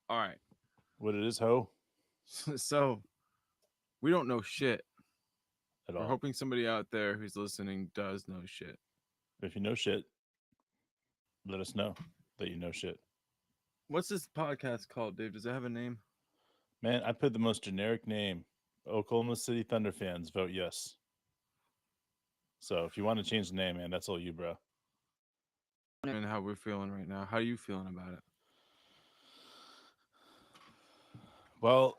All right. What it is, ho? So we don't know shit. At We're all. hoping somebody out there who's listening does know shit. If you know shit, let us know that you know shit. What's this podcast called, Dave? Does it have a name? Man, I put the most generic name. Oklahoma City Thunder fans vote yes. So if you want to change the name, man, that's all you, bro. And how we're feeling right now. How are you feeling about it? Well,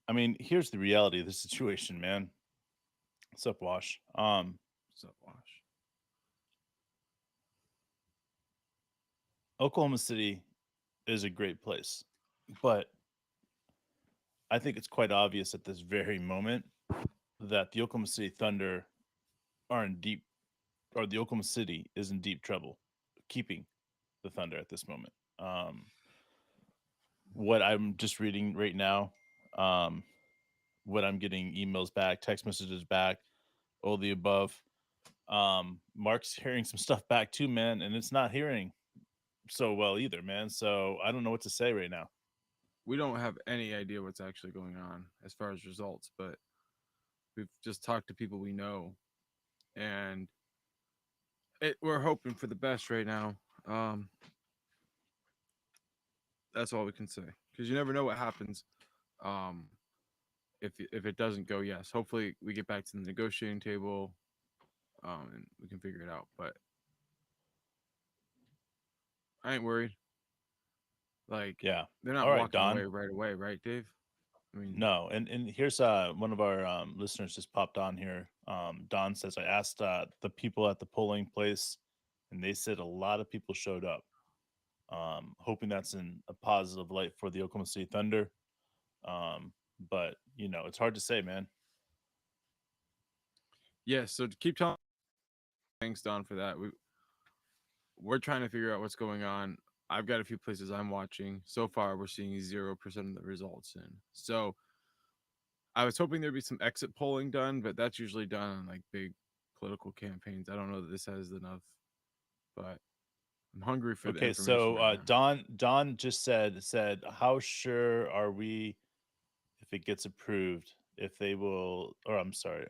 I mean, here's the reality of the situation, man. What's up, Wash? What's up, Wash? Oklahoma City is a great place, but I think it's quite obvious at this very moment that the Oklahoma City Thunder are in deep, or the Oklahoma City is in deep trouble keeping the Thunder at this moment. What I'm just reading right now, um, what I'm getting emails back, text messages back, all the above. Mark's hearing some stuff back too, man, and it's not hearing so well either, man. So I don't know what to say right now. We don't have any idea what's actually going on as far as results, but we've just talked to people we know, and we're hoping for the best right now. Um, that's all we can say because you never know what happens. Um, if it doesn't go, yes, hopefully we get back to the negotiating table, and we can figure it out. But I ain't worried. Like Yeah. they're All not right, walking Don. away right away, right, Dave? I mean, No, and here's one of our listeners just popped on here. Don says I asked the people at the polling place, and they said a lot of people showed up. Hoping that's in a positive light for the Oklahoma City Thunder. But it's hard to say, man. yeah. So to keep telling. Thanks, Don, for that. We're trying to figure out what's going on. I've got a few places I'm watching. So far, we're seeing 0% of the results in. So I was hoping there'd be some exit polling done, but that's usually done on like big political campaigns. I don't know that this has enough, but I'm hungry for the Okay, information so right now. Don just said how sure are we if it gets approved if they will, or I'm sorry,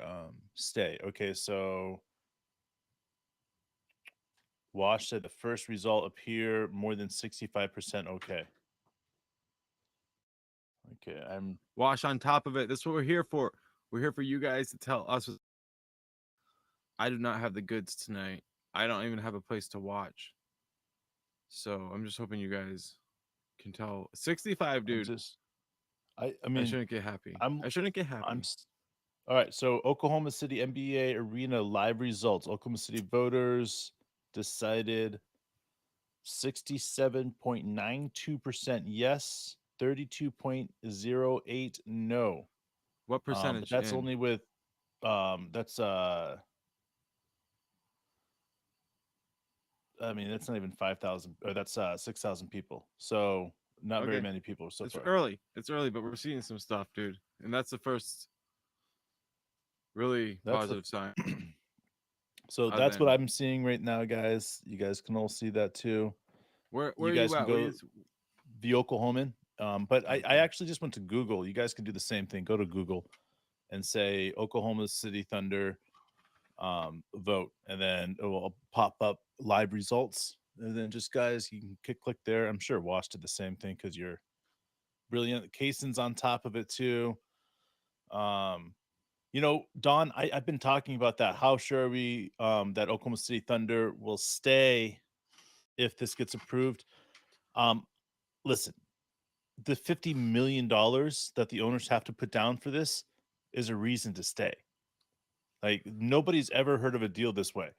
stay. Okay, so Wash said the first result appear more than 65% okay. Okay, I'm Wash on top of it. That's what we're here for. We're here for you guys to tell us. I do not have the goods tonight. I don't even have a place to watch. So I'm just hoping you guys can tell. 65, I'm dude. just I I mean shouldn't get happy. I'm I shouldn't get I'm happy. all right. So Oklahoma City NBA Arena live results. Oklahoma City voters decided 67.92% yes, 32.08 no. What But percentage that's in? only with that's I mean that's not even 5,000, or that's 6,000 people. So not very Okay. many people so It's far. early. It's early, but we're seeing some stuff, dude. And that's the first really That's the positive sign. so Other that's what than I'm seeing right now, guys. You guys can all see that too. where You are you guys can at? What are go you the Oklahoman. But I okay. actually just went to Google. You guys can do the same thing. Go to Google and say Oklahoma City Thunder vote, and then it will pop up live results. And then just guys, you can click there. I'm sure Wash did the same thing because you're brilliant. Kaysen's on top of it too. Um, Don, I've been talking about that. How sure are we that Oklahoma City Thunder will stay if this gets approved? Um, Listen, the $50 million that the owners have to put down for this is a reason to stay. Like nobody's ever heard of a deal this way,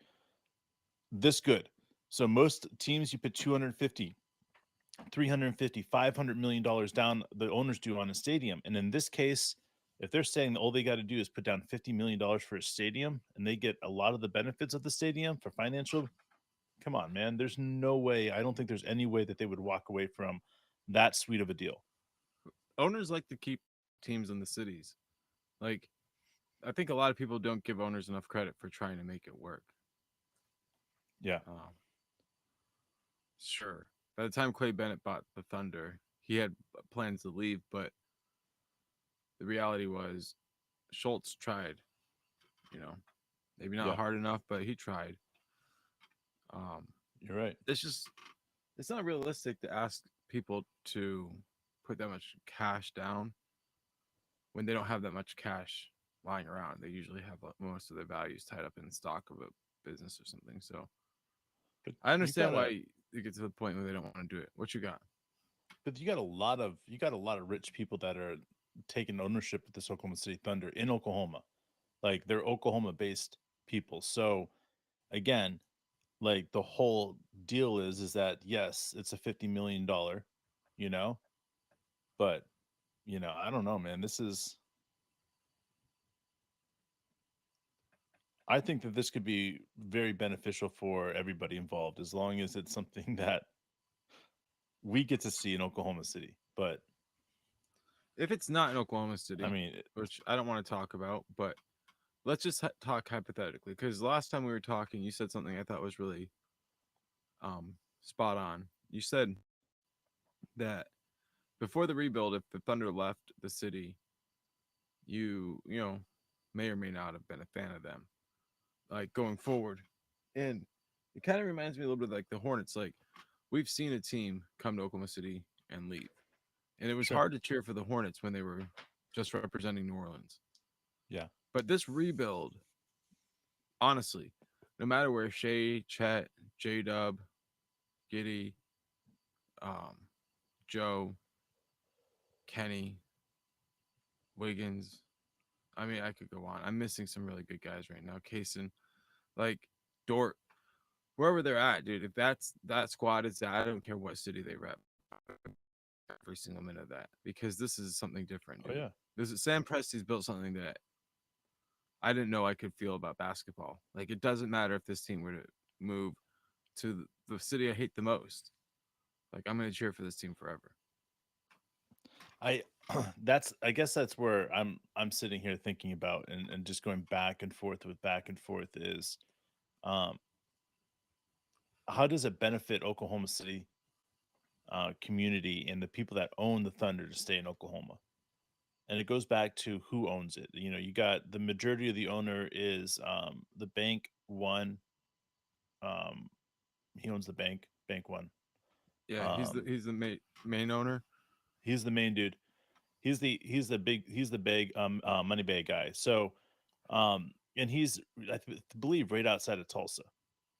this good. So most teams you put 250, 350, $500 million down, the owners do on a stadium. And in this case, if they're saying that all they got to do is put down $50 million for a stadium and they get a lot of the benefits of the stadium for financial, come on, man. There's no way. I don't think there's any way that they would walk away from that sweet of a deal. Owners like to keep teams in the cities. Like I think a lot of people don't give owners enough credit for trying to make it work. Yeah. Um, Sure. By the time Clay Bennett bought the Thunder, he had plans to leave, but the reality was Schultz tried, you know, maybe not Yeah, hard enough, but he tried. Um, you're right. it's just it's not realistic to ask people to put that much cash down when they don't have that much cash lying around. They usually have most of their values tied up in stock of a business or something. So But I you understand got a why you get to the point where they don't want to do it. What you got? but you got a lot of rich people that are taking ownership of this Oklahoma City Thunder in Oklahoma. Like they're Oklahoma based people. So again, like the whole deal is that yes, it's a $50 million, you know, but I don't know, man. I think that this could be very beneficial for everybody involved as long as it's something that we get to see in Oklahoma City. But If it's not in Oklahoma I City, mean, which I don't want to talk about, but let's just talk hypothetically, because last time we were talking, you said something I thought was really spot on. You said that before the rebuild, if the Thunder left the city, you may or may not have been a fan of them, like going forward. And it kind of reminds me a little bit like the Hornets. Like we've seen a team come to Oklahoma City and leave, and it was sure. hard to cheer for the Hornets when they were just representing New Orleans. Yeah. But this rebuild, honestly, no matter where Shea, Chet, J Dub, Giddy, um, Joe, Kenny, Wiggins. I mean, I could go on. I'm missing some really good guys right now. Kaysen, like Dort, wherever they're at, dude. If that squad is that, I don't care what city they rep. Every single minute of that, because this is something different, Oh dude. yeah. This is Sam Presti's built something that I didn't know I could feel about basketball. Like it doesn't matter if this team were to move to the city I hate the most. Like I'm gonna cheer for this team forever. I I guess that's where I'm sitting here thinking about and just going back and forth is um how does it benefit Oklahoma City community and the people that own the Thunder to stay in Oklahoma? And it goes back to who owns it. You got the majority of the owner is the bank one. Um, he owns the bank one. Yeah, Um, he's the main owner. he's the main dude. He's the big money bag guy. So and he's believe right outside of Tulsa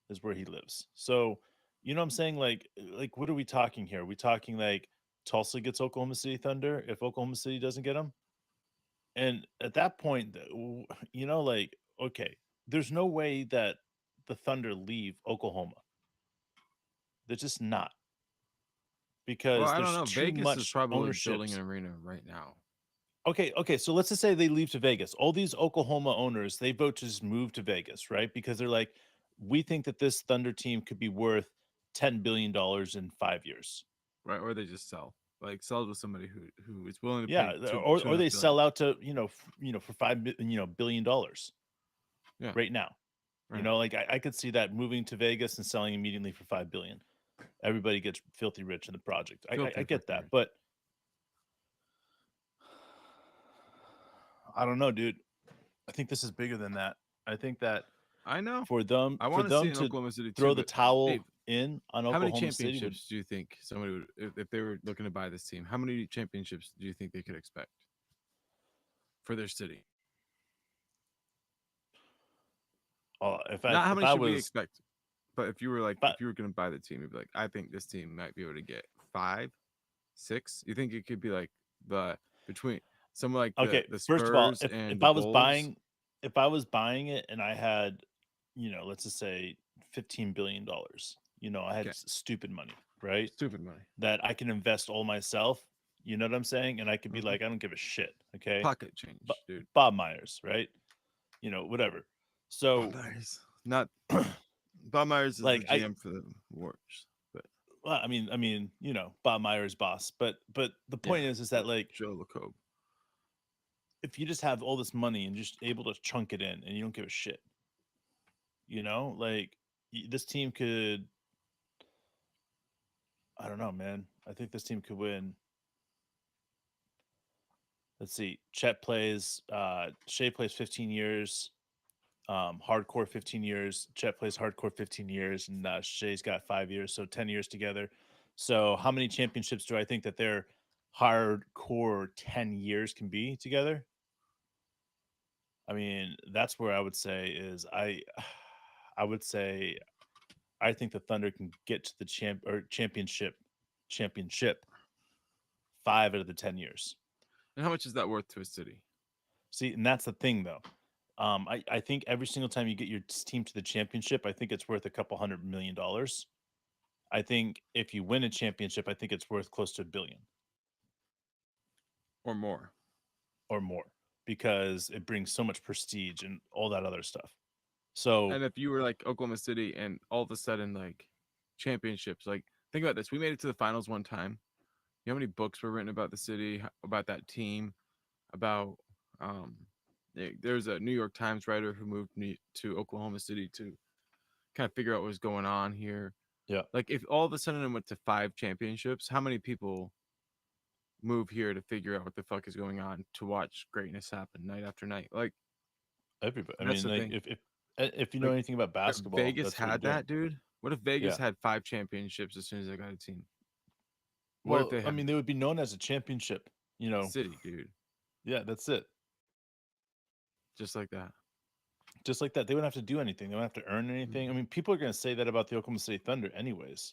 is where he lives. So you know what I'm saying? Like what are we talking here? Are we talking like Tulsa gets Oklahoma City Thunder if Oklahoma City doesn't get them? And at that point, like, okay, there's no way that the Thunder leave Oklahoma. They're just not Well, because I don't there's know. too Vegas is much probably building an ownerships. arena right now. Okay. So let's just say they leave to Vegas. All these Oklahoma owners, they vote to just move to Vegas, right? Because they're like, we think that this Thunder team could be worth $10 billion in 5 years. Right? Or they just sell, like sell to somebody who is willing to pay Yeah, two two or and a half they billion. sell out to for $5 billion Yeah, right now. right. Like I could see that moving to Vegas and selling immediately for 5 billion. Everybody gets filthy rich in the project. I Filthy get freaking that, rich. but I don't know, dude. I think this is bigger than that. I think that I know. for them I for want to see them it in to Oklahoma City too, throw the but towel Dave, in on how many Oklahoma City would championships do you think somebody would, if they were looking to buy this team? How many championships do you think they could expect for their city? Not how if many I should we was expect, but if you were like, but if you were going to buy the team, you'd be like, I think this team might be able to get five, six. You think it could be like the between someone like okay, the first of all, Spurs and if the I was Bulls? buying it and I had, let's just say $15 billion, I had Okay, stupid money, right? stupid money, That I can invest all myself. You know what I'm saying? And I could be hmm like, I don't give a shit. Okay. pocket change, dude. Bob Myers, right? Whatever. Bob So, Myers, not Bob Myers is the like, GM for the Warriors, but well, Bob Myers boss. But the yeah, point is that like, Joe LaCobe. if you just have all this money and just able to chunk it in and you don't give a shit, like this team could I don't know, man. I think this team could win. Let's see. Chet plays. Shea plays 15 years. Hardcore 15 years. Chet plays hardcore 15 years, and Shea's got 5 years, so 10 years together. So, how many championships do I think that their hardcore 10 years can be together? I mean, that's where I would say is I would say I think the Thunder can get to the championship 5 out of the 10 years. And how much is that worth to a city? See, and that's the thing though. I think every single time you get your team to the championship, I think it's worth a couple $100 million. I think if you win a championship, I think it's worth close to $1 billion Or more? or more because it brings so much prestige and all that other stuff. So And if you were like Oklahoma City and all of a sudden like championships, like think about this. We made it to the finals one time. You know how many books were written about the city, about that team, about um there's a New York Times writer who moved to Oklahoma City to kind of figure out what was going on here. yeah, Like if all of a sudden it went to 5 championships, how many people move here to figure out what the fuck is going on to watch greatness happen night after night? Like everybody. I that's mean, the like thing. if you know Like anything about if basketball, Vegas that's what you're had doing. that, dude. What if Vegas Yeah. had 5 championships as soon as they got a team? What if Well, they I had mean, they would be known as a championship. You know. city, dude? Yeah, that's it. Just like that. Just like that, they wouldn't have to do anything. They wouldn't have to earn anything. I Mhm. mean, people are going to say that about the Oklahoma City Thunder, anyways.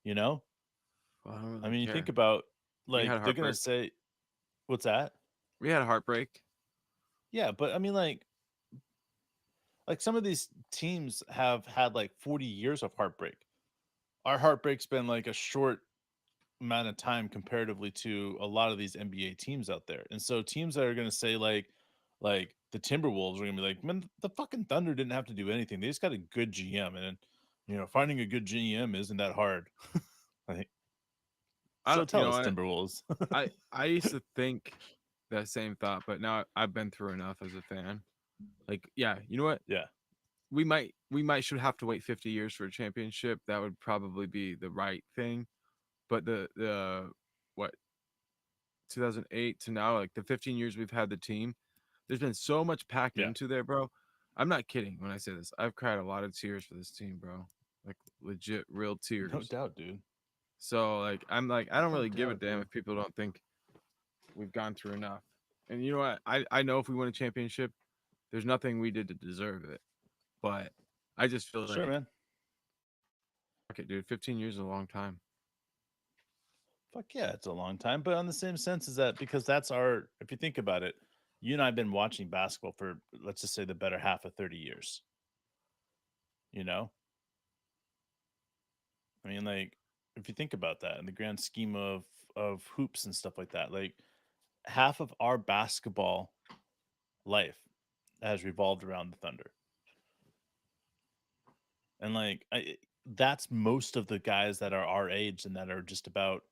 You know, Well, I don't I really mean, you think care. about We had like a they're going to heartbreak. say, "What's that?" We had a heartbreak. Yeah, but I mean, like some of these teams have had like 40 years of heartbreak. Our heartbreak's been like a short amount of time comparatively to a lot of these NBA teams out there. And so teams that are going to say like the Timberwolves are going to be like, "Man, the fucking Thunder didn't have to do anything. They just got a good GM and finding a good GM isn't that hard." Like, I so don't, you tell know us, what? Timberwolves. I used to think that same thought, but now I've been through enough as a fan. Like, yeah, you know what? Yeah. We might should have to wait 50 years for a championship. That would probably be the right thing. But the what 2008 to now, like the 15 years we've had the team, there's been so much packed Yeah. into there, bro. I'm not kidding when I say this. I've cried a lot of tears for this team, bro. Like legit, real No tears. doubt, dude. So like, I'm like, I don't No really give a doubt, damn dude. if people don't think we've gone through enough. And you know what? I know if we win a championship, there's nothing we did to deserve it. But I just feel Sure, like, man. fuck it, dude. 15 years is a long time. Fuck yeah, it's a long time. But on the same sense is that because that's our if you think about it, you and I have been watching basketball for let's just say the better half of 30 years. You know? I mean, like, if you think about that in the grand scheme of hoops and stuff like that, like half of our basketball life has revolved around the Thunder. And that's most of the guys that are our age and that are just about,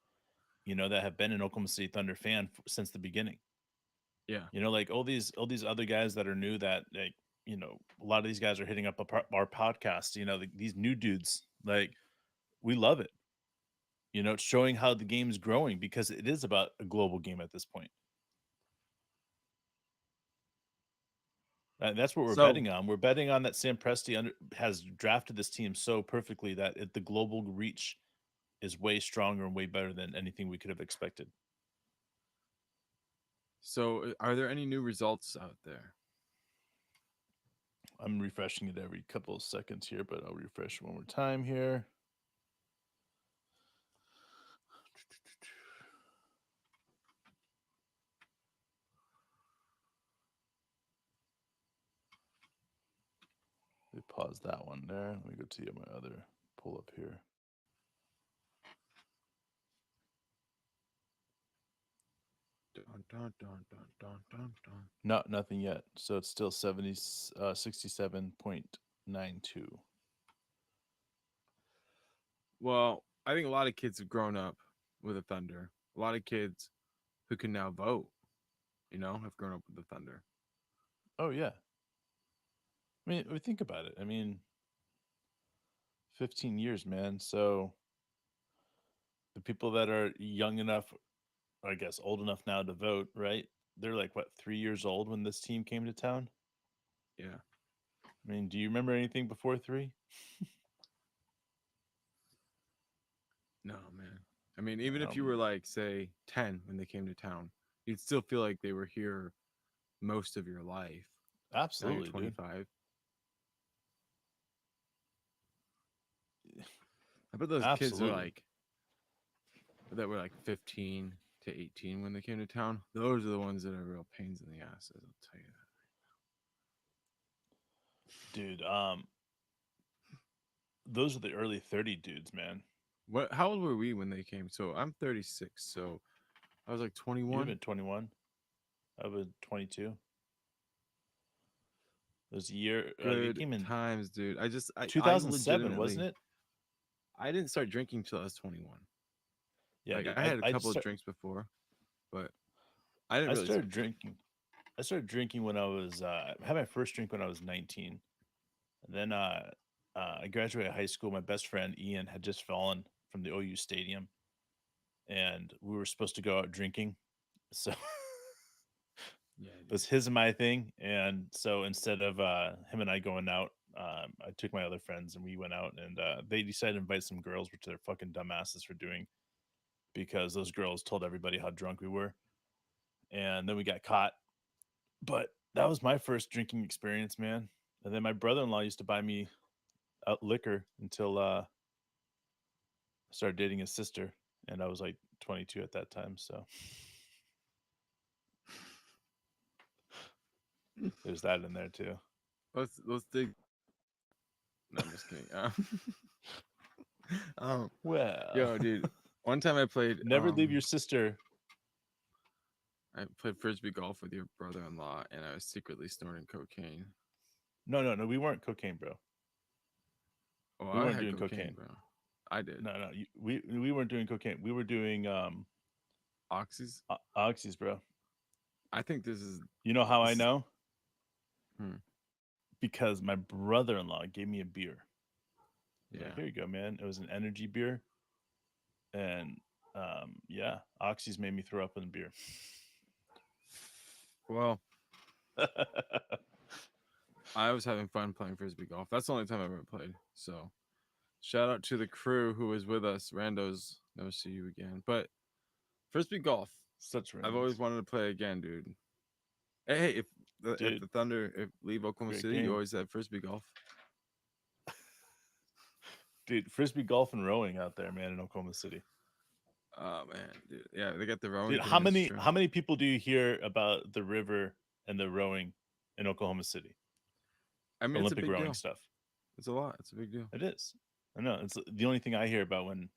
that have been an Oklahoma City Thunder fan since the beginning. Yeah. Like all these other guys that are new that a lot of these guys are hitting up our podcast, these new dudes, like we love it. It's showing how the game's growing because it is about a global game at this point. That's what we're So, betting on. We're betting on that Sam Presti has drafted this team so perfectly that the global reach is way stronger and way better than anything we could have expected. are there any new results out there? I'm refreshing it every couple of seconds here, but I'll refresh one more time here. We pause that one there. Let me go to my other pull up here. Dun, dun, dun, dun, dun, dun, dun. No, nothing yet. So it's still 67.92. Well, I think a lot of kids have grown up with the Thunder. A lot of kids who can now vote, have grown up with the Thunder. Oh yeah. I mean, we think about it. I mean, 15 years, man. So the people that are young enough, or I guess old enough now to vote, right? They're like what, 3 years old when this team came to town. Yeah. I mean, do you remember anything before 3? No, man. I mean, even if Um, you were like, say, 10 when they came to town, you'd still feel like they were here most of your life. Now you're Absolutely, dude. 25. I bet those kids are Absolutely. like, that were like 15 to 18 when they came to town. Those are the ones that are real pains in the asses. I'll tell you Dude, those are the early 30 dudes, man. that. What? How old were we when they came? So I'm 36. So I was like You'd have 21. been 21. I was 22. It was a year. They Good came in times, dude. I 2007, wasn't legitimately, it? I didn't start drinking till I was 21. Yeah, Like dude. I had a I couple of drinks before, but I didn't I really started start drinking. drinking. I started drinking when I was I had my first drink when I was 19. And then I graduated high school. My best friend Ian had just fallen from the OU stadium, and we were supposed to go out drinking. So Yeah, it was dude. his and my thing. And so instead of him and I going out, I took my other friends and we went out, and they decided to invite some girls, which they're fucking dumbasses for doing, because those girls told everybody how drunk we were. And then we got caught. But that was my first drinking experience, man. And then my brother-in-law used to buy me liquor until I started dating his sister, and I was like 22 at that time. So there's that in there too. Let's dig. No, I'm just kidding. Um, Well, yo, dude. One time never leave your sister. I played frisbee golf with your brother-in-law, and I was secretly snorting cocaine. No. We weren't cocaine, bro. Oh, We I weren't had doing cocaine, cocaine. bro. I did. No. We weren't doing cocaine. We were doing Oxys. oxys, bro. I think this is You know how I this is. know? Hmm, Because my brother-in-law gave me a beer. He's like, yeah. "Here you go, man." It was an energy beer, and yeah, oxys made me throw up in the beer. Well, I was having fun playing frisbee golf. That's the only time I've ever played. So, shout out to the crew who was with us. Randos, never see you again. But frisbee golf, Such I've always randoms, wanted to play again, dude. Hey, if dude. the Thunder leave Oklahoma Great City, you game, always have frisbee golf. dude. Frisbee golf and rowing out there, man, in Oklahoma City. Oh man, dude. Yeah, they got the rowing Dude, thing. It's true. how many people do you hear about the river and the rowing in Oklahoma City? I mean, it's a Olympic big rowing deal. stuff. It's a lot. It's a big deal. It is. I know. It's the only thing I hear about when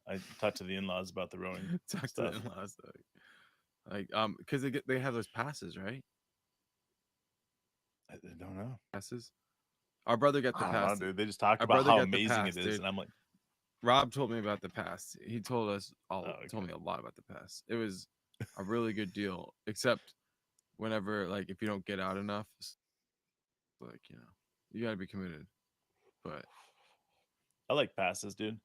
I talk to the in-laws about the rowing Talk to the stuff. in-laws though. Because they have those passes, right? I don't know. Passes. Our brother got the I don't know, pass. dude. They just talk Our about brother how got the amazing pass, it is, dude. and I'm like, Rob told me about the pass. He told us oh, told okay. me a lot about the pass. It was a really good deal, except whenever like if you don't get out enough, like you got to be committed. But I like passes, dude.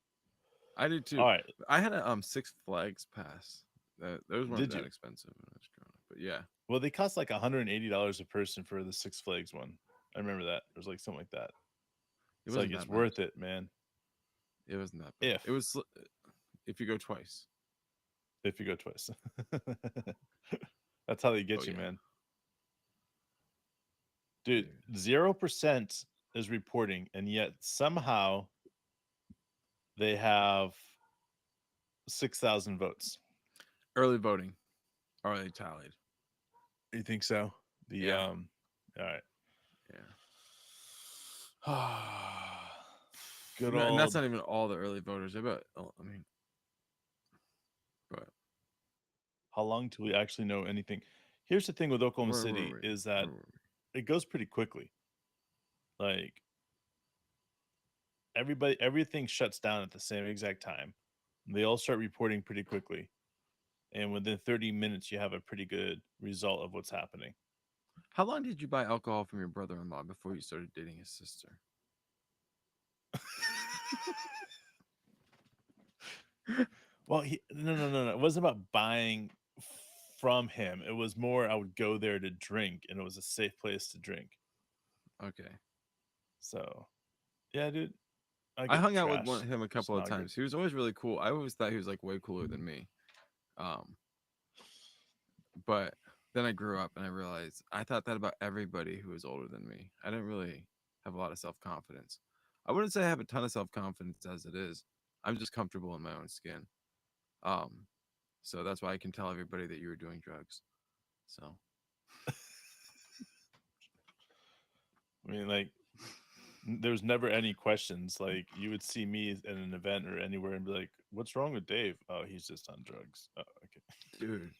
I did too. All right, I had a Six Flags pass. Those weren't did that you? expensive when I was growing up, but yeah, Well, they cost like $180 a person for the Six Flags one. I remember that. It was like something like that. it It's like wasn't it's that bad. worth it, man. It wasn't that bad. If It was if you go twice. if you go twice. That's how they Oh get you, yeah, man. Dude, dude. 0% is reporting, and yet somehow they have 6,000 votes. Early voting, already tallied. You think so? The Yeah, all right. yeah. Good And that's old. not even all the early voters. I bet. I mean, but How long till we actually know anything? Here's the thing with Oklahoma where were City we? is Where that were we? it goes pretty quickly. Like everything shuts down at the same exact time. They all start reporting pretty quickly, and within 30 minutes, you have a pretty good result of what's happening. How long did you buy alcohol from your brother-in-law before you started dating his sister? Well, no. It wasn't about buying from him. It was more I would go there to drink, and it was a safe place to drink. Okay. So, yeah, dude, I I get hung out with trash. him a Just couple of not good. times. He was always really cool. I always thought he was like way cooler than me. Um, but then I grew up and I realized I thought that about everybody who was older than me. I didn't really have a lot of self confidence. I wouldn't say I have a ton of self confidence as it is. I'm just comfortable in my own skin. Um, so that's why I can tell everybody that you were doing drugs. So I mean, like, there was never any questions. Like, you would see me at an event or anywhere and be like, "What's wrong with Dave?" "Oh, he's just on drugs." "Oh, okay." dude,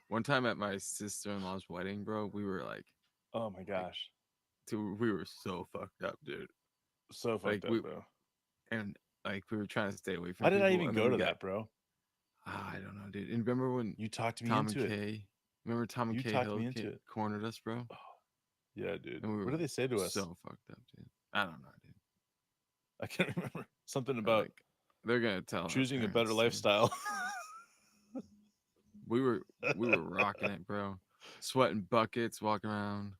one time at my sister in law's wedding, bro, we were Oh my like, gosh, dude, we were so fucked up, dude. so Like fucked up, we bro. and like we were trying to stay away from Why did I people, even and then go we to got that, bro? I don't know, dude. And remember when You talked me Tom and into it. Kay, remember Tom and You Kay talked Hill me into it. cornered us, bro, Oh, yeah, dude. and we What were did they like say to us? so fucked up, dude. I don't know, dude. I can't remember. Something They're about like they're gonna tell our choosing a better parents soon. lifestyle. We were we were rocking it, bro. Sweating buckets, walking around.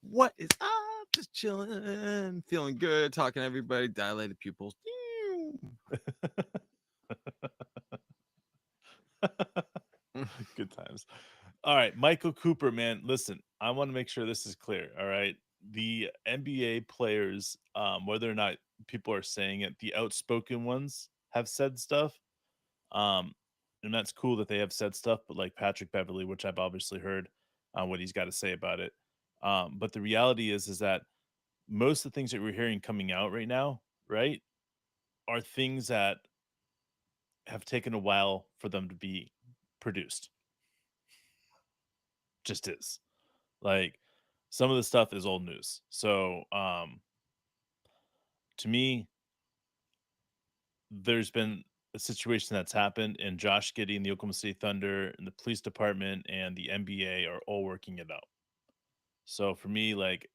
What is up? Just chilling, feeling good, talking to everybody, dilated pupils. Good times. All right, Michael Cooper, man. Listen, I want to make sure this is clear. All right, the NBA players, whether or not people are saying it, the outspoken ones have said stuff. Um, and that's cool that they have said stuff. But like Patrick Beverly, which I've obviously heard what he's got to say about it. But the reality is that most of the things that we're hearing coming out right now, right, are things that have taken a while for them to be produced. Just is. Like, some of the stuff is old news. So, to me, there's been a situation that's happened, and Josh Giddey and the Oklahoma City Thunder and the police department and the NBA are all working it out. So for me, like,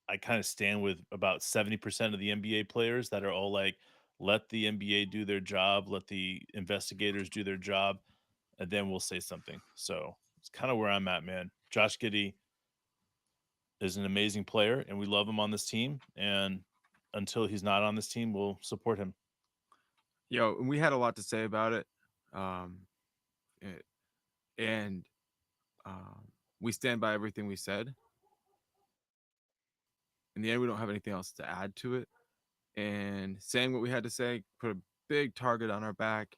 I kind of stand with about 70% of the NBA players that are all like, let the NBA do their job, let the investigators do their job, and then we'll say something. So it's kind of where I'm at, man. Josh Giddey is an amazing player, and we love him on this team. And until he's not on this team, we'll support him. Yo, and we had a lot to say about it. Um, it- and we stand by everything we said. In the end, we don't have anything else to add to it. And saying what we had to say put a big target on our back.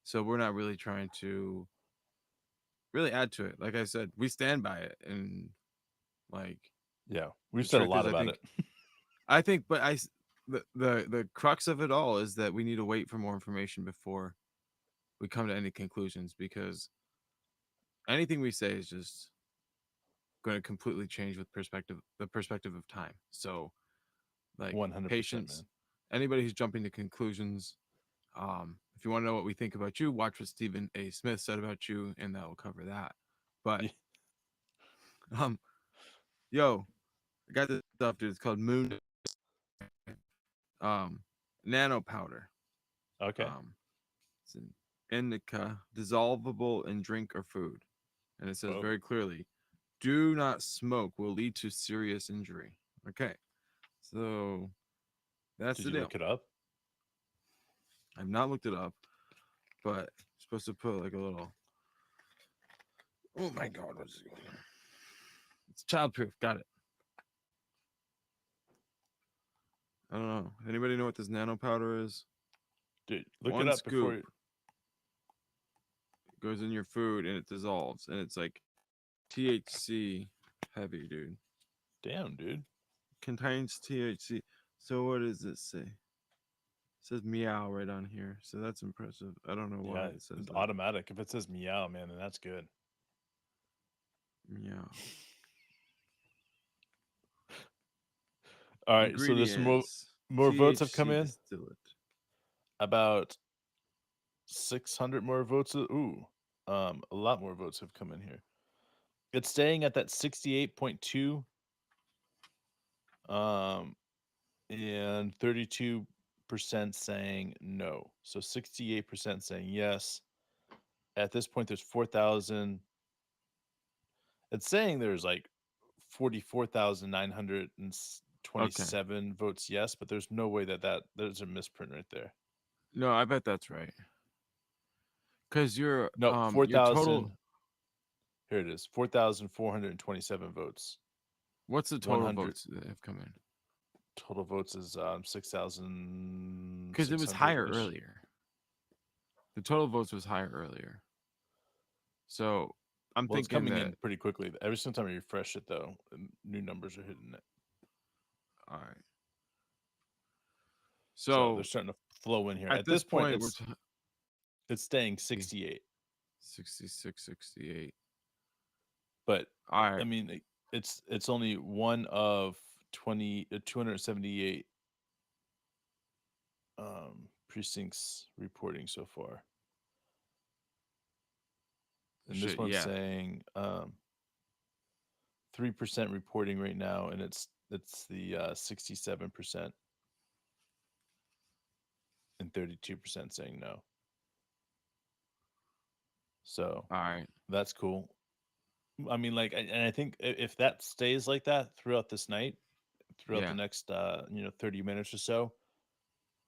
So we're not really trying to really add to it. Like I said, we stand by it. And like Yeah, the we've said a truth lot is, about it. but the crux of it all is that we need to wait for more information before we come to any conclusions because anything we say is just going to completely change with the perspective of time. So like 100%, patience. man. Anybody who's jumping to conclusions, if you want to know what we think about you, watch what Stephen A. Smith said about you, and that will cover that. But Yeah. um, yo, I got this stuff, dude. It's called Moon um Nano Powder. Okay. Um, it's an indica, dissolvable in drink or food, and it says Whoa. very clearly, "Do not smoke will lead to serious injury." Okay, so that's Did the you deal. look it up? I've not looked it up, but you're supposed to put like a little. Oh my god, what's it? It's childproof. Got it. I don't know. Anybody know what this nano powder is? Dude, look it One up scoop before. goes in your food and it dissolves, and it's like THC heavy, dude. Damn, dude. Contains THC. So what does it say? It says meow right on here. So that's impressive. I don't know why Yeah, it says it's that. automatic. If it says meow, man, then that's good. Meow. All right, so there's some Ingredients. more votes have come THC in. distillate. About 600 more votes. Ooh, a lot more votes have come in here. It's staying at that 68.2 um and 32% saying no. So 68% saying yes. At this point, there's 4,000. It's saying there's like Okay. 44,927 votes yes, but there's no way that there's a misprint right there. No, I bet that's right. Cause No, your total 4,000. Here it is. 4,427 votes. what's the total 100 votes that have come in? total votes is Because it was 6,600 higher ish. earlier. The total votes was higher earlier. So I'm Well, it's thinking coming that in pretty quickly. Every single time I refresh it, though, new numbers are hitting it. all right. So they're So starting to flow in here. at At this this point, point, it's staying 68. 66, 68. But All I right. mean, it's only one of 278 precincts reporting so far, and this Shit, one's yeah. saying 3% reporting right now, and it's the 67% and 32% saying no. So All right. that's cool. I mean, like, and I think if that stays like that throughout this night, throughout the Yeah. next 30 minutes or so,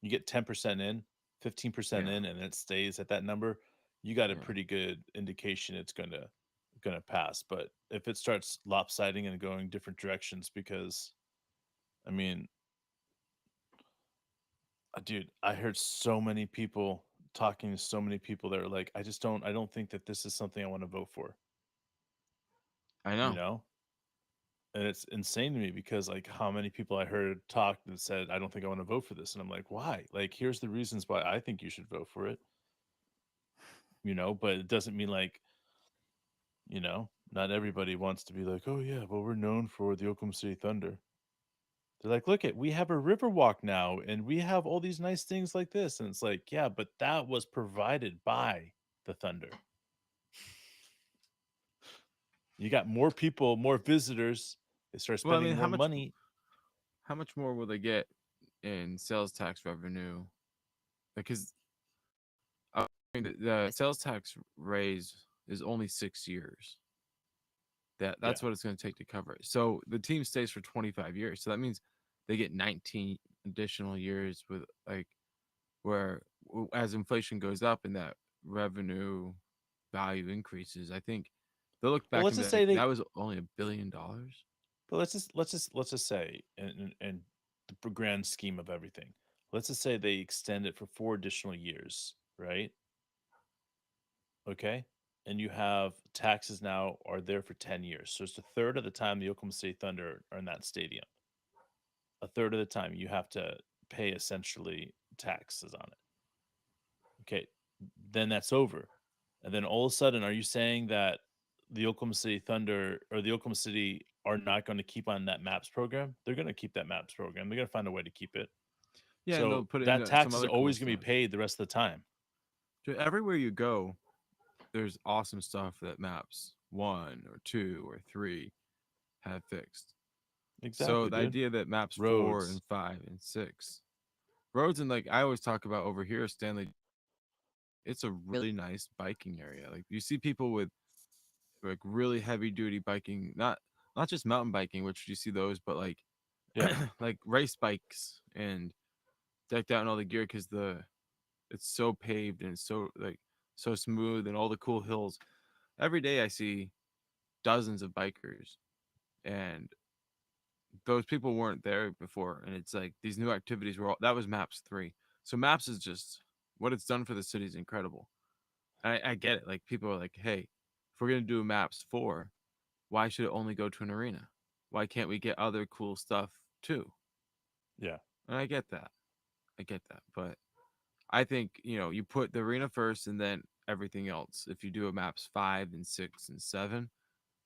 you get 10% in, 15% Yeah. in, and it stays at that number, you got a Yeah. pretty good indication it's gonna pass. But if it starts lopsiding and going different directions, because I mean, dude, I heard so many people talking to so many people that are like, I don't think that this is something I want to vote for, I you know. know? And it's insane to me because like how many people I heard talk that said, I don't think I want to vote for this. And I'm like, why? Like, here's the reasons why I think you should vote for it, but it doesn't mean like, not everybody wants to be like, oh yeah, well, we're known for the Oklahoma City Thunder. They're like, look at, we have a river walk now and we have all these nice things like this. And it's like, yeah, but that was provided by the Thunder. You got more people, more visitors. They start Well, I spending mean, more money. how much more will they get in sales tax revenue? Because I mean, the sales tax raise is only 6 years. Yeah. That's what it's going to take to cover it. So the team stays for 25 years. So that means they get 19 additional years with like where as inflation goes up and that revenue value increases. I think they'll look Well, back let's and be just like, say they that was only $1 billion. But let's just say, in the grand scheme of everything, let's just say they extend it for 4 additional years, right? Okay, and you have taxes now are there for 10 years, so it's a third of the time the Oklahoma City Thunder are in that stadium. A third of the time you have to pay essentially taxes on it. Okay, then that's over, and then all of a sudden, are you saying that the Oklahoma City Thunder or the Oklahoma City are not going to keep on that MAPS program? They're going to keep that MAPS program. They're going to find a way to keep it. Yeah, and they'll So put in that some tax is other cool always going to be stuff. paid the rest of the time. Everywhere you go, there's awesome stuff that maps 1 or 2 or 3 have fixed. So Exactly, the dude. idea that maps 4 Roads. and 5 and 6 roads and like I always talk about over here, Stanley, it's a really nice biking area. Like you see people with like really heavy duty biking, not just mountain biking, which you see those, but like Yeah. like race bikes and decked out in all the gear because it's so paved and it's so like so smooth and all the cool hills. Every day I see dozens of bikers and those people weren't there before and it's like these new activities were all that was maps 3. So maps is just what it's done for the city is incredible. I get it. Like people are like, hey, if we're gonna do maps 4, why should it only go to an arena? Why can't we get other cool stuff too? Yeah. And I get that. I get that. But I think, you put the arena first and then everything else. If you do a maps 5 and 6 and 7,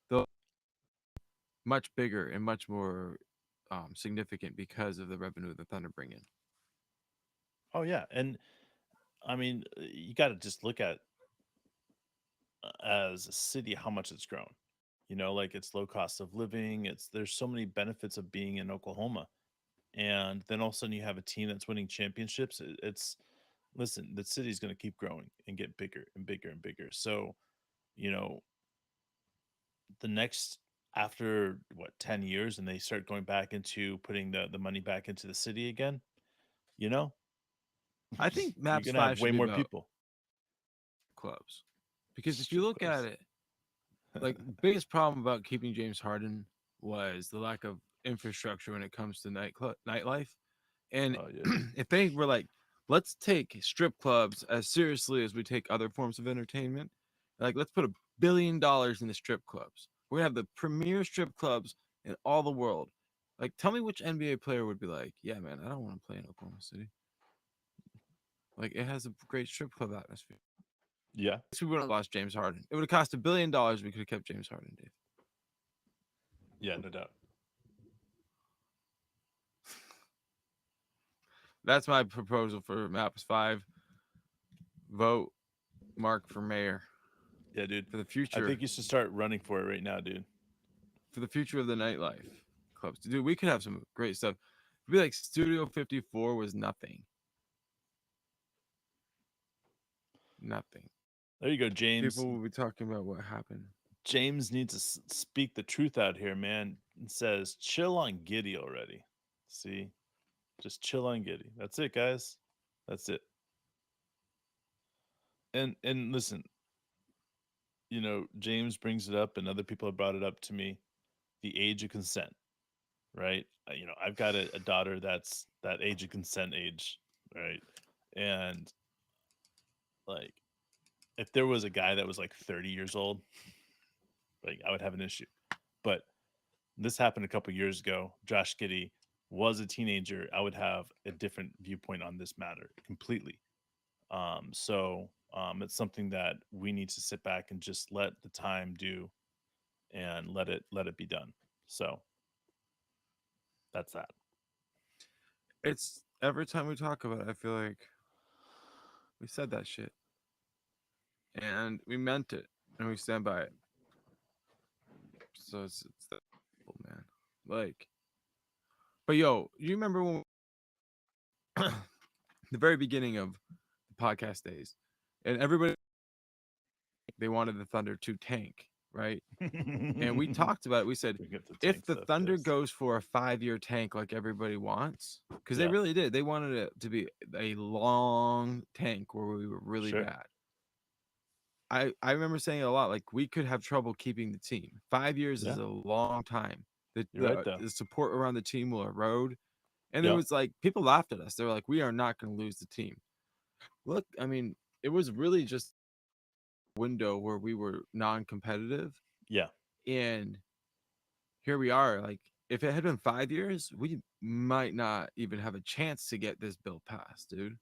they'll much bigger and much more significant because of the revenue the Thunder bring in. Oh yeah. And I mean, you got to just look at as a city how much it's grown. Like it's low cost of living. It's there's so many benefits of being in Oklahoma. and then all of a sudden you have a team that's winning championships. It's listen, the city's going to keep growing and get bigger and bigger and bigger. So, you know, the next after what 10 years and they start going back into putting the money back into the city again, you know, I think you're Maps going to have 5 way should be more about people. clubs. Because if you Strip look at clubs. it, like biggest problem about keeping James Harden was the lack of infrastructure when it comes to nightlife. And Oh yeah, dude. if they were like, let's take strip clubs as seriously as we take other forms of entertainment, like let's put $1 billion in the strip clubs. We're gonna have the premier strip clubs in all the world. Like, tell me which NBA player would be like, yeah, man, I don't want to play in Oklahoma City. Like, it has a great strip club atmosphere. Yeah. We wouldn't have lost James Harden. It would have cost $1 billion. We could have kept James Harden, Dave. Yeah, no doubt. That's my proposal for Maps 5. Vote Mark for mayor Yeah, dude. for the I future. think you should start running for it right now, dude. For the future of the nightlife clubs. Dude, we could have some great stuff. It'd be like Studio 54 was nothing. Nothing. There you go, James. People will be talking about what happened. James needs to speak the truth out here, man. And says, chill on Giddy already. See, just chill on Giddy. That's it, guys. That's it. And listen, you know, James brings it up, and other people have brought it up to me. The age of consent, right? You know, I've got a daughter that's that age of consent age, right? And like, if there was a guy that was like 30 years old, like I would have an issue. But this happened a couple years ago. Josh Giddey was a teenager. I would have a different viewpoint on this matter completely. It's something that we need to sit back and just let the time do and let it be done. So that's that. It's every time we talk about it, I feel like we said that shit and we meant it and we stand by it. So it's that simple, man. Like, but yo, you remember when the very beginning of the podcast days, and everybody they wanted the Thunder to tank, right? And we Bring talked about it. We said up the if tank the stuff, Thunder guys. goes for a 5-year tank like everybody wants, because they Yeah, really did, they wanted it to be a long tank where we were really sure. bad. I remember saying a lot like we could have trouble keeping the team. 5 years Yeah, is a long time. The, you're right the though. the support around the team will erode. And it Yeah, was like people laughed at us. They were like, we are not going to lose the team. Look, I mean, it was really just a window where we were non-competitive, yeah. and here we are. Like, if it had been 5 years, we might not even have a chance to get this bill passed, dude.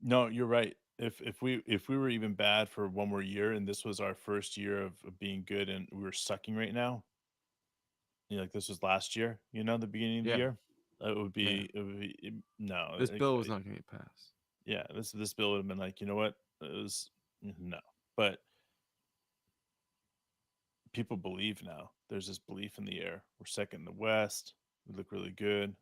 No, you're right. If we were even bad for one more year and this was our first year of being good and we were sucking right now, you know, like this was last year, you know, the beginning of the Yeah, year, yeah. it would be no, This bill was not going to get passed. yeah, this bill would have been like, you know what, it was no, but people believe now. There's this belief in the air. We're second in the West. We look really good.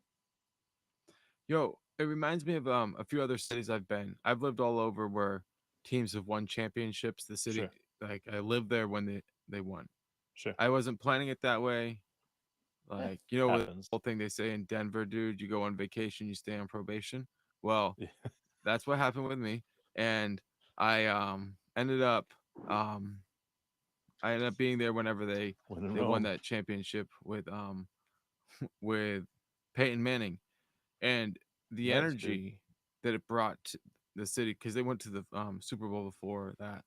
Yo, it reminds me of a few other cities I've been. I've lived all over where teams have won championships. The city, Sure, like I lived there when they won. sure. I wasn't planning it that way. Eh, Like, you know, the happens. whole thing they say in Denver, dude, you go on vacation, you stay on probation. Well, Yeah, that's what happened with me. And I um I ended up being there whenever when in they won Rome. that championship with Peyton Manning. And the Nice, dude. energy that it brought to the city, because they went to the Super Bowl before that,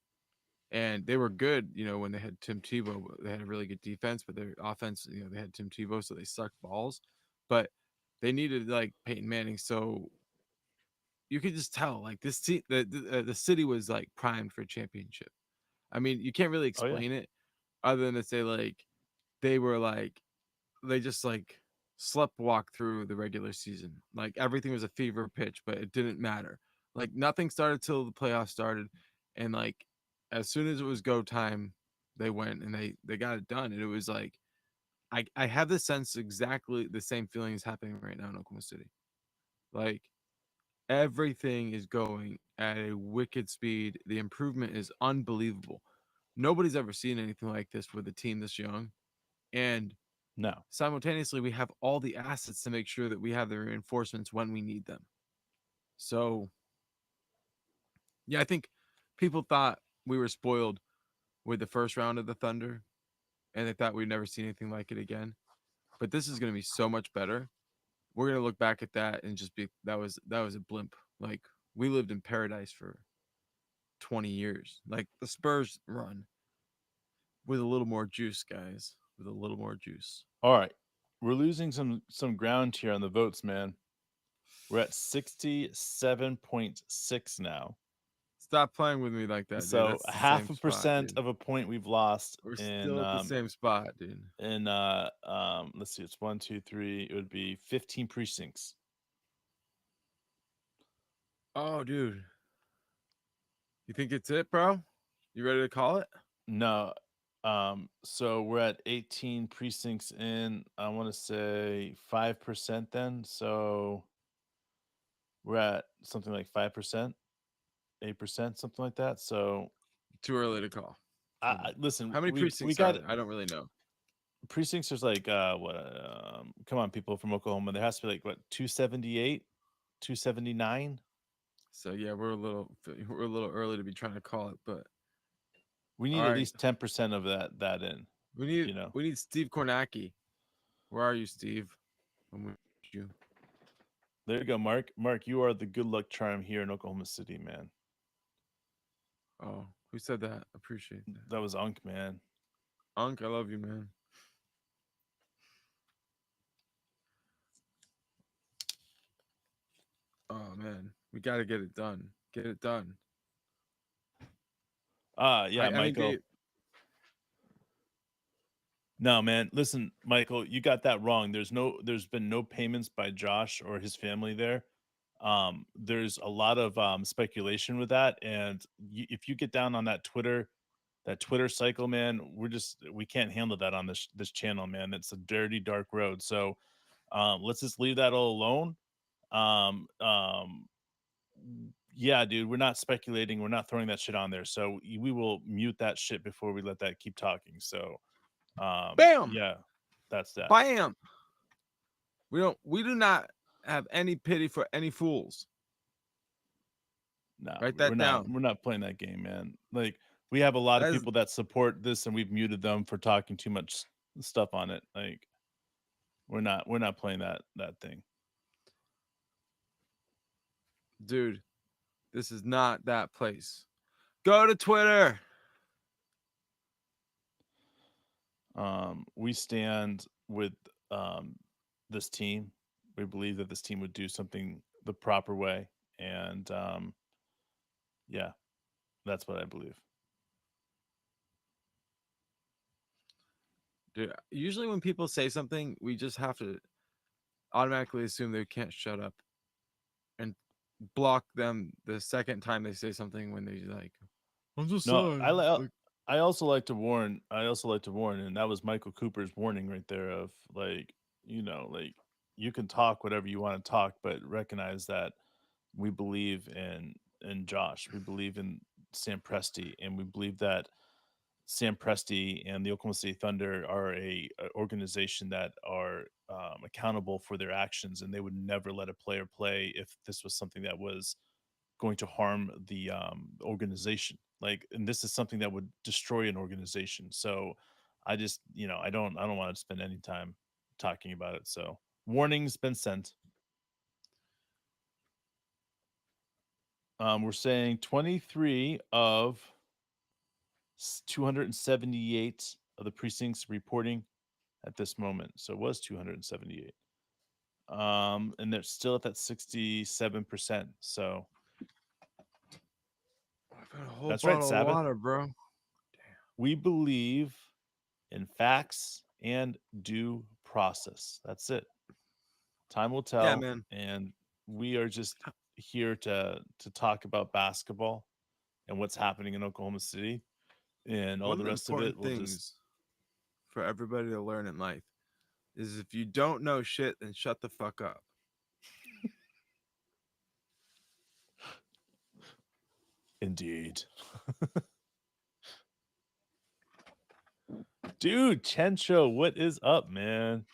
and they were good. You know, when they had Tim Tebow, they had a really good defense, but their offense, you know, they had Tim Tebow, so they sucked balls. But they needed like Peyton Manning, so you could just tell like this team, the city was like primed for a championship. I mean, you can't really Oh yeah, explain it other than to say like they were like they just like slept walk through the regular season. Like everything was a fever pitch, but it didn't matter. Like nothing started till the playoffs started, and like as soon as it was go time, they went and they got it done. And it was like I have the sense exactly the same feelings happening right now in Oklahoma City. Like everything is going at a wicked speed. The improvement is unbelievable. Nobody's ever seen anything like this with a team this young. And No. simultaneously, we have all the assets to make sure that we have the reinforcements when we need them. So, yeah, I think people thought we were spoiled with the first round of the Thunder, and they thought we'd never see anything like it again. But this is going to be so much better. We're going to look back at that and just be that was a blimp. Like we lived in paradise for 20 years. Like the Spurs run with a little more juice, guys. With a little more juice. All right. We're losing some ground here on the votes, man. We're at 67.6 now. Stop playing with me like that, dude. So That's the half same a spot, percent dude. of a point we've lost We're still at the same spot, dude. in let's see, it's 1, 2, 3. It would be 15 precincts. Oh, dude. You think it's it, bro? You ready to call it? No. So we're at 18 precincts in. I want to say 5% then. So we're at something like 5%, 8%, something like that. So Too early to call. listen, How many we precincts are got there? I don't really know. precincts. There's like what come on, people from Oklahoma, there has to be like what, 278, 279. So yeah, we're a little early to be trying to call it, but We all need at right. least 10% of that in, We need you know. we need Steve Kornacki. Where are you, Steve? When we need you. There you go, Mark, you are the good luck charm here in Oklahoma City, man. Oh, who said that? Appreciate that. That was Unk, man. Unc, I love you, man. Oh man, we got to get it done. Get it done. Yeah, I mean, Michael. No, man. Listen, Michael, you got that wrong. There's been no payments by Josh or his family there. There's a lot of speculation with that, and if you get down on that Twitter cycle, man, we can't handle that on this channel, man. It's a dirty, dark road. So let's just leave that all alone. Um, um, yeah, dude, we're not speculating. We're not throwing that shit on there. So we will mute that shit before we let that keep talking. So bam, yeah, that's that. bam. We do not have any pity for any fools. No, Write we're that not. down. We're not playing that game, man. Like we have a lot of That is, people that support this, and we've muted them for talking too much stuff on it. Like we're not playing that thing. dude. This is not that place. Go to Twitter. We stand with this team. We believe that this team would do something the proper way, and yeah, that's what I believe. Dude, usually when people say something, we just have to automatically assume they can't shut up and block them the second time they say something when they like, I'm just No, saying. Like, I also like to warn. I also like to warn, and that was Michael Cooper's warning right there. Of like, like you can talk whatever you want to talk, but recognize that we believe in Josh. We believe in Sam Presti, and we believe that Sam Presti and the Oklahoma City Thunder are a organization that are accountable for their actions, and they would never let a player play if this was something that was going to harm the organization. Like, and this is something that would destroy an organization. So, I just, I don't want to spend any time talking about it. So, warning's been sent. We're saying 23 of 278 of the precincts reporting at this moment. So it was 278. And they're still at that 67%. So I've had a whole that's right, bottle of Sabbath. water, bro. We believe in facts and due process. That's it. Time will Yeah, tell. man. And we are just here to talk about basketball and what's happening in Oklahoma City. And all One the of the rest of it important will just things for everybody to learn in life is if you don't know shit, then shut the fuck up. Indeed. Dude, Chencho, what is up, man?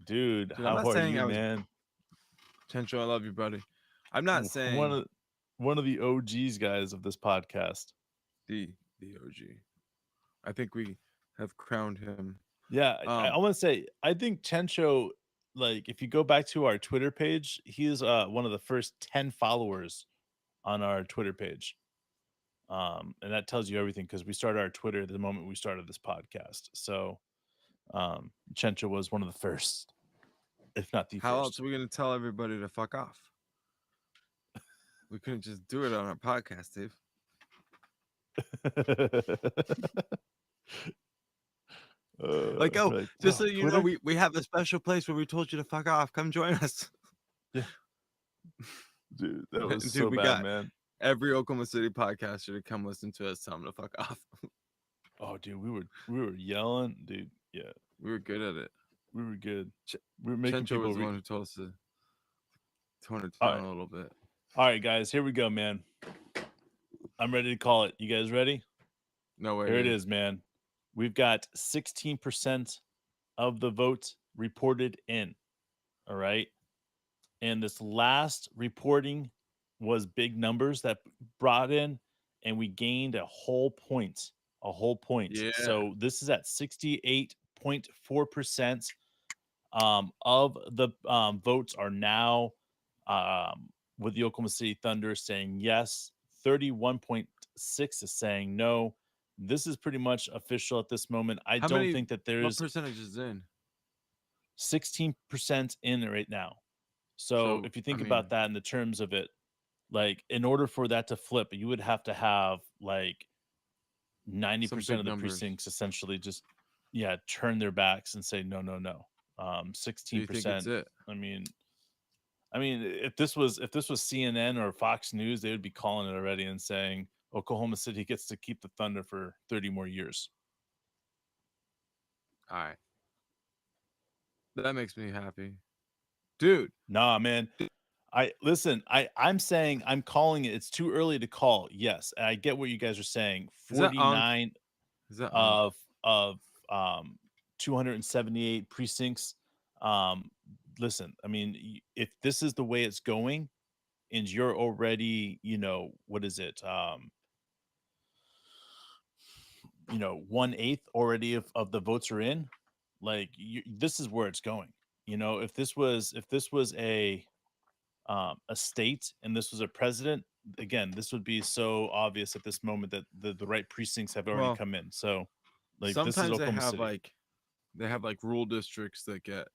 Dude, Dude, I'm how not are saying you, I was man? Chencho, I love you, buddy. I'm not One saying of one of the OGs guys of this podcast. the OG. I think we have crowned him. Yeah, I want to say I think Chencho, like if you go back to our Twitter page, he is one of the first 10 followers on our Twitter page. And that tells you everything because we started our Twitter the moment we started this podcast. So Chencho was one of the first, if not the How else first. are we gonna tell everybody to fuck off? We couldn't just do it on our podcast, Dave. Like, oh, like, just wow, so you know, Twitter? we have a special place where we told you to fuck off. Come join us. Yeah. Dude, that was Dude, so we bad, got man. every Oklahoma City podcaster to come listen to us tell them to fuck off. Oh, dude, we were yelling, dude. Yeah, We were good at it. we were good. Ch- We were making Chencho people was the one who told us to tone it All down right. a little bit. All right, guys, here we go, man. I'm ready to call it. You guys ready? No way. Here it Dude. is, man. We've got 16% of the votes reported in. All right. And this last reporting was big numbers that brought in, and we gained a whole point. A whole point. Yeah. So this is at 68.4%. Of the votes are now with the Oklahoma City Thunder saying yes. 31.6 is saying no. This is pretty much official at this moment. I How don't many? think that What there's percentage is in? 16% in right now. So if you think about that in the terms of it, like in order for that to flip, you would have to have like 90% of the numbers. precincts essentially just turn their backs and say no, no, no. 16%. Do you think it's it? I mean, if this was CNN or Fox News, they would be calling it already and saying Oklahoma City gets to keep the Thunder for 30 more years. All right. That makes me happy. Dude. Nah, man. I'm saying I'm calling it. It's too early to call. Yes. And I get what you guys are saying. 49 of 278 precincts. Listen, I mean, if this is the way it's going and you're already, what is it? 1/8 already of the votes are in, like this is where it's going. If this was a state and this was a president, again, this would be so obvious at this moment that the right precincts have already come in. So like this is sometimes Oklahoma City. They have like rural districts that get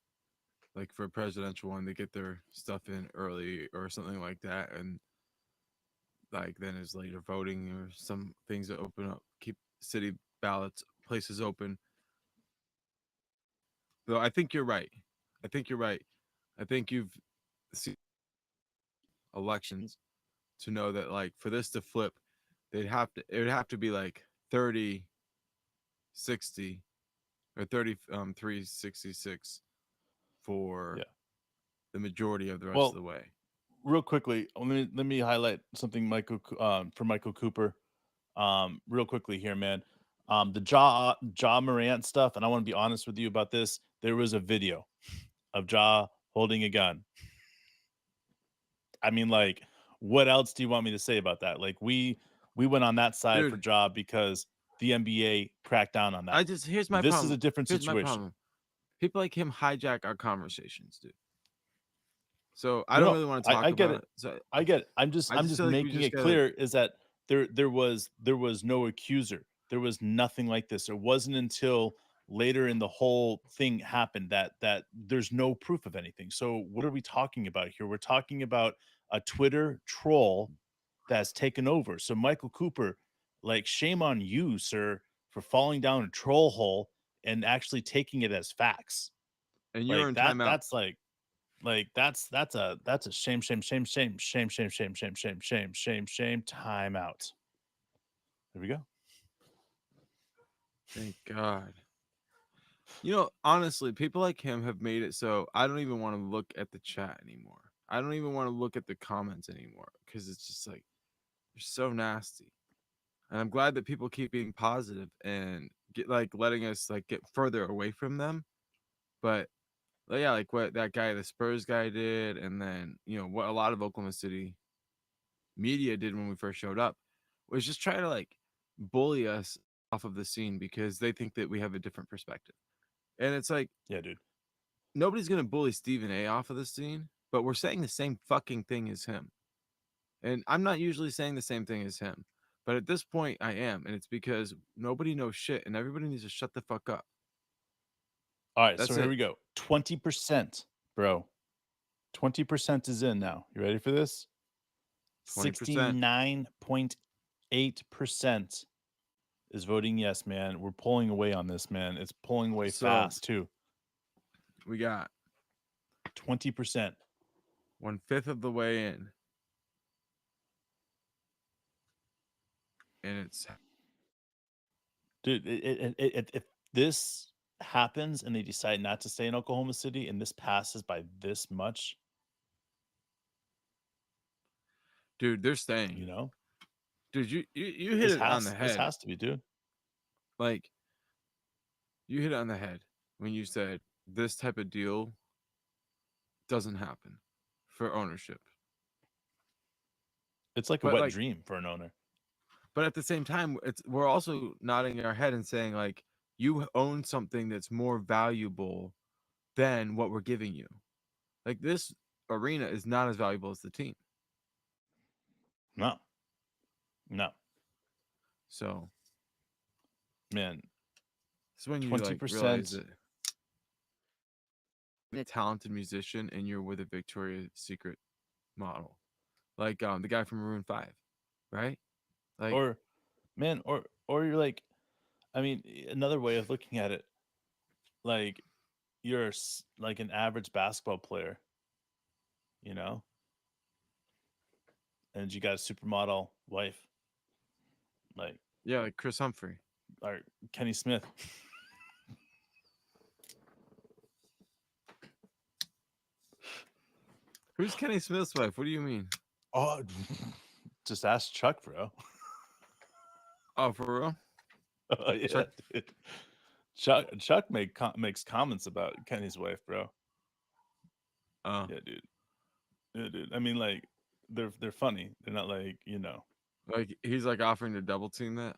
like for a presidential one, they get their stuff in early or something like that, and like then is later voting or some things that open up, keep city ballots places open. Though I think you're right. I think you're right. I think you've seen elections to know that like for this to flip, it would have to be like 30 60 or 366 for the majority of the rest of the way. Real quickly, let me highlight something for Michael Cooper. Real quickly here, man. The Ja Morant stuff, and I want to be honest with you about this. There was a video of Ja holding a gun. I mean, like, what else do you want me to say about that? Like, we went on that side for Ja because the NBA cracked down on that. Here's my this problem. Is a different situation. People like him hijack our conversations, dude. So I don't really want to talk about it. So I get it. I'm just making it clear is that there was no accuser. There was nothing like this. It wasn't until later in the whole thing happened that there's no proof of anything. So what are we talking about here? We're talking about a Twitter troll that's taken over. So Michael Cooper, like, shame on you, sir, for falling down a troll hole and actually taking it as facts. And you're in timeout. That's that's a shame timeout. There we go. Thank God. Honestly, people like him have made it so I don't even want to look at the chat anymore. I don't even want to look at the comments anymore because it's just like they're so nasty. And I'm glad that people keep being positive and get like letting us like get further away from them. But yeah, like what that guy, the Spurs guy did, and then what a lot of Oklahoma City media did when we first showed up was just try to like bully us off of the scene because they think that we have a different perspective. And it's like Yeah, dude. nobody's gonna bully Stephen A off of the scene, but we're saying the same fucking thing as him. And I'm not usually saying the same thing as him, but at this point I am, and it's because nobody knows shit, and everybody needs to shut the fuck up. All right, so That's here it. we go. 20%, bro. 20% is in now. You ready for this? 20%. 69.8% is voting yes, man. We're pulling away on this, man. It's pulling away So fast too. we got 20%. 1/5 of the way in, and it's Dude, if this happens and they decide not to stay in Oklahoma City and this passes by this much, dude, they're staying. you know, Dude, you hit it on the this head. has to be, dude. Like you hit it on the head when you said this type of deal doesn't happen for ownership. It's like a But wet like dream for an owner. but at the same time we're also nodding our head and saying like you own something that's more valuable than what we're giving you. Like this arena is not as valuable as the team. No, no, So man. it's when you like realize 20%. that you're a talented musician and you're with a Victoria's Secret model. Like the guy from Maroon 5, right? Like Or, man, or you're like, I mean, another way of looking at it, like you're like an average basketball player, you know, and you got a supermodel wife, like yeah, like Chris Humphrey. or Kenny Smith. Who's Kenny Smith's wife? What do you mean? Oh, just ask Chuck, bro. Oh, for real? Oh yeah, Chuck. dude. Chuck makes comments about Kenny's wife, bro. Oh, Yeah, dude. Yeah, dude. I mean, like, they're funny. They're not like, like he's like offering to double team that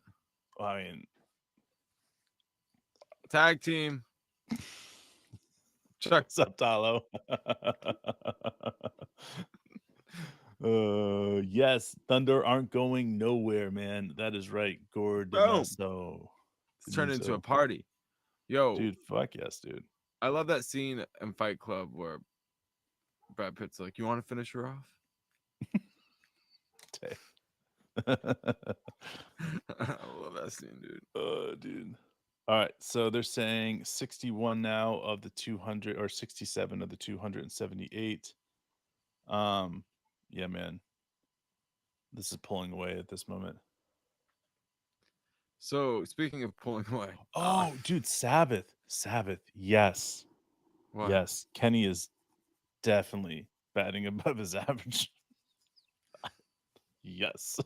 I mean, tag team. Chuck. what's up, Talo? Yes, Thunder aren't going nowhere, man. That is right. Gord Boom. Demeso. It's turned into a party. Yo, Dude, fuck yes, dude. I love that scene in Fight Club where Brad Pitt's like, "You want to finish her off?" I love that scene, dude. Dude. All right, so they're saying 61 now of the 200 or 67 of the 278. Yeah, man. This is pulling away at this moment. So speaking of pulling away, Oh, dude, Sabbath. Yes. what? Yes. Kenny is definitely batting above his average. Yes.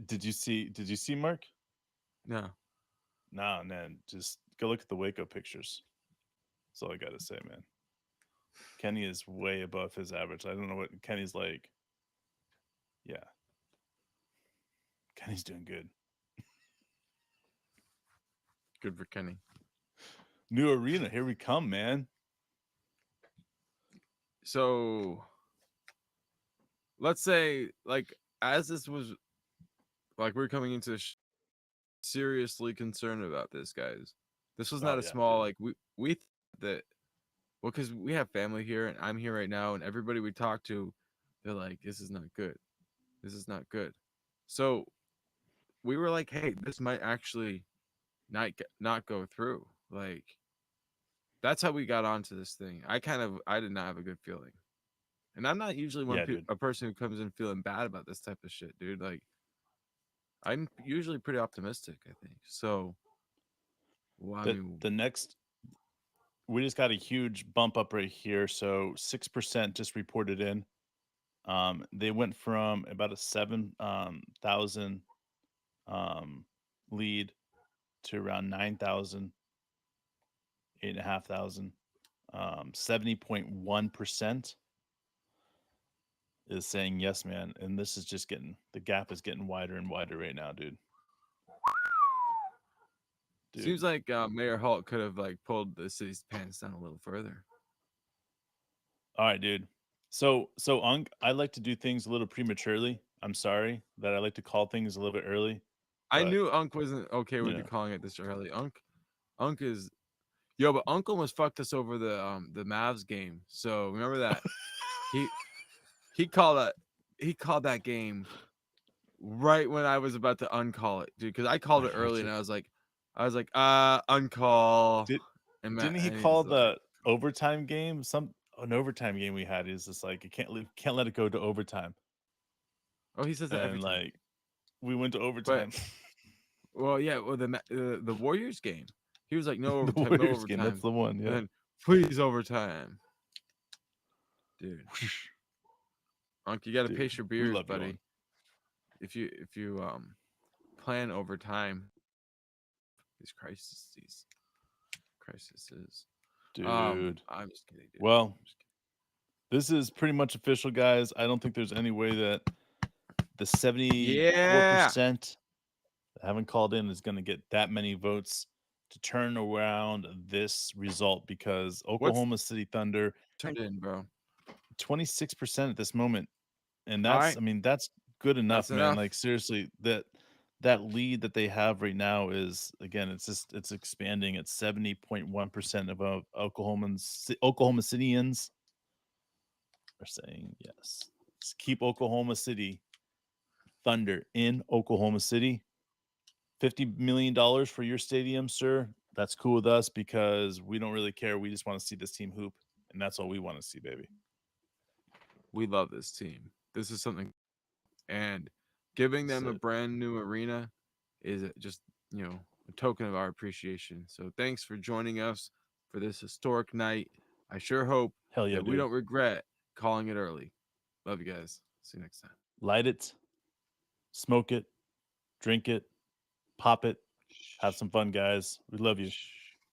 Did you see Mark? No. Nah, man. Just go look at the Waco pictures. That's all I gotta say, man. Kenny is way above his average. I don't know what Kenny's like. Yeah. Kenny's doing good. Good for Kenny. New arena. Here we come, man. So let's say, like, as this was, like, we're coming into seriously concerned about this, guys. This was Oh not a yeah, small, dude. like, we that, well, because we have family here and I'm here right now, and everybody we talk to, they're like, this is not good. This is not good. So we were like, hey, this might actually not go through. Like, that's how we got onto this thing. I did not have a good feeling. And I'm not usually Yeah, dude. a person who comes in feeling bad about this type of shit, dude. Like, I'm usually pretty optimistic, I think. So Well, I The mean, the next we just got a huge bump up right here. So 6% just reported in. They went from about a 7,000 um, lead to around 9,000, 8,500. 70.1% is saying yes, man. And this is just the gap is getting wider and wider right now, dude. seems like Mayor Holt could have like pulled the city's pants down a little further. All right, dude. So Unk, I like to do things a little prematurely. I'm sorry that I like to call things a little bit early, I but knew Unk wasn't okay you with you know, calling it this early. Unk is yo, but Unk almost fucked us over the Mavs game. So remember that he he called that game right when I was about to uncall it, dude. Because I called I it early got and you. I was like, uncall. Did And didn't he and he's call like, the overtime game? Some an overtime game we had is just like can't let it go to overtime, oh, he says that every and time. like we went to But overtime. well, yeah, well the Warriors game, he was like, no The overtime, no Warriors game, that's overtime, the one. and Yeah. then please overtime, dude. Unk, you got to Dude, pace your we beers, love you, Unk. buddy. If you plan overtime, these crises. Dude. I'm just kidding, dude. Well, I'm just kidding. this is pretty much official, guys. I don't think there's any way that the 74% Yeah, that haven't called in is going to get that many votes to turn around this result because what's Oklahoma City Thunder turned in, bro? 26% at this moment. And All right, that's good that's enough, man. enough. Like seriously, that lead that they have right now is again, it's expanding at 70.1% of Oklahoma Cityans are saying yes. Let's keep Oklahoma City Thunder in Oklahoma City. $50 million for your stadium, sir. That's cool with us because we don't really care. We just want to see this team hoop, and that's all we want to see, baby. We love this team. This is something, and giving That's them a it. brand new arena is just a token of our appreciation. So thanks for joining us for this historic night. I sure hope Hell yeah, that we dude. don't regret calling it early. Love you guys. See you next time. Light it, smoke it, drink it, pop it. Have some fun, guys. We love you. Shh.